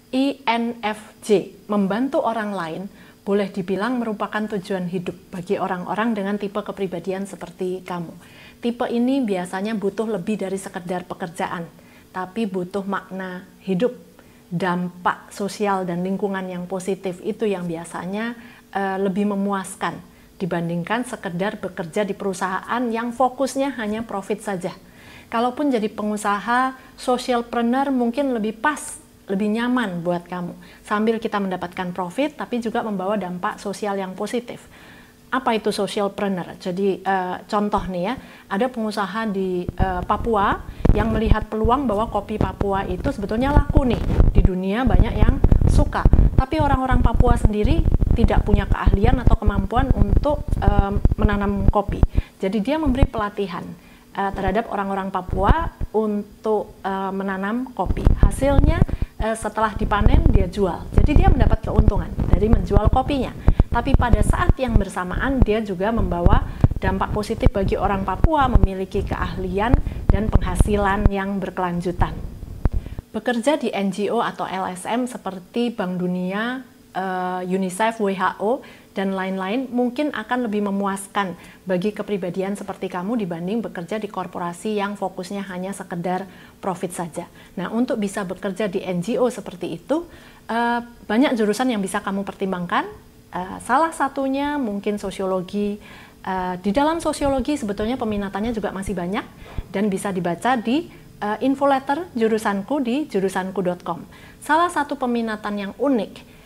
INFJ, membantu orang lain, boleh dibilang merupakan tujuan hidup bagi orang-orang dengan tipe kepribadian seperti kamu. Tipe ini biasanya butuh lebih dari sekedar pekerjaan, tapi butuh makna hidup, dampak sosial dan lingkungan yang positif itu yang biasanya lebih memuaskan dibandingkan sekedar bekerja di perusahaan yang fokusnya hanya profit saja. Kalaupun jadi pengusaha, socialpreneur mungkin lebih pas, lebih nyaman buat kamu. Sambil kita mendapatkan profit, tapi juga membawa dampak sosial yang positif. Apa itu socialpreneur? Jadi contoh nih ya, ada pengusaha di Papua yang melihat peluang bahwa kopi Papua itu sebetulnya laku nih. Di dunia banyak yang suka. Tapi orang-orang Papua sendiri tidak punya keahlian atau kemampuan untuk menanam kopi. Jadi dia memberi pelatihan terhadap orang-orang Papua untuk menanam kopi. Hasilnya setelah dipanen dia jual. Jadi dia mendapat keuntungan dari menjual kopinya. Tapi pada saat yang bersamaan dia juga membawa dampak positif bagi orang Papua memiliki keahlian dan penghasilan yang berkelanjutan. Bekerja di NGO atau LSM seperti Bank Dunia, UNICEF, WHO, dan lain-lain mungkin akan lebih memuaskan bagi kepribadian seperti kamu dibanding bekerja di korporasi yang fokusnya hanya sekedar profit saja. Nah, untuk bisa bekerja di NGO seperti itu, banyak jurusan yang bisa kamu pertimbangkan. Salah satunya mungkin sosiologi. Di dalam sosiologi sebetulnya peminatannya juga masih banyak dan bisa dibaca di infoletter jurusanku di jurusanku.com. Salah satu peminatan yang unik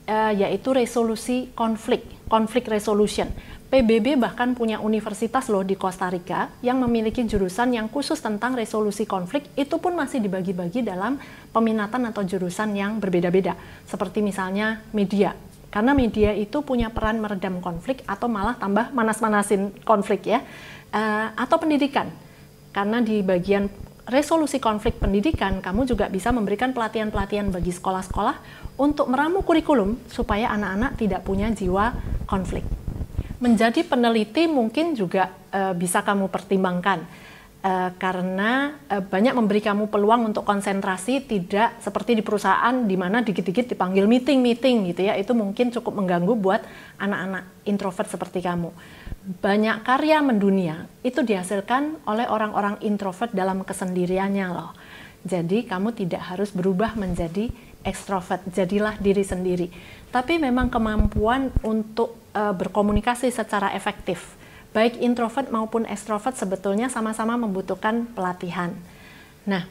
yaitu resolusi konflik resolution. PBB bahkan punya universitas loh di Costa Rica yang memiliki jurusan yang khusus tentang resolusi konflik, itu pun masih dibagi-bagi dalam peminatan atau jurusan yang berbeda-beda. Seperti misalnya media, karena media itu punya peran meredam konflik atau malah tambah manas-manasin konflik ya. Atau pendidikan, karena di bagian resolusi konflik pendidikan, kamu juga bisa memberikan pelatihan-pelatihan bagi sekolah-sekolah untuk meramu kurikulum supaya anak-anak tidak punya jiwa konflik. Menjadi peneliti mungkin juga bisa kamu pertimbangkan karena banyak memberi kamu peluang untuk konsentrasi, tidak seperti di perusahaan di mana dikit-dikit dipanggil meeting gitu ya, itu mungkin cukup mengganggu buat anak-anak introvert seperti kamu. Banyak karya mendunia itu dihasilkan oleh orang-orang introvert dalam kesendiriannya loh. Jadi kamu tidak harus berubah menjadi ekstrovert, jadilah diri sendiri. Tapi memang kemampuan untuk berkomunikasi secara efektif, baik introvert maupun ekstrovert sebetulnya sama-sama membutuhkan pelatihan. Nah,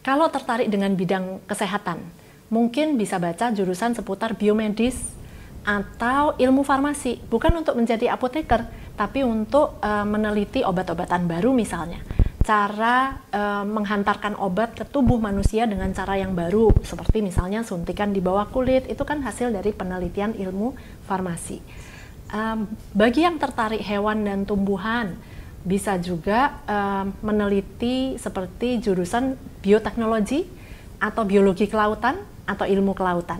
kalau tertarik dengan bidang kesehatan, mungkin bisa baca jurusan seputar biomedis atau ilmu farmasi, bukan untuk menjadi apoteker, tapi untuk meneliti obat-obatan baru misalnya. Cara menghantarkan obat ke tubuh manusia dengan cara yang baru, seperti misalnya suntikan di bawah kulit, itu kan hasil dari penelitian ilmu farmasi. Bagi yang tertarik hewan dan tumbuhan, bisa juga meneliti seperti jurusan bioteknologi atau biologi kelautan atau ilmu kelautan.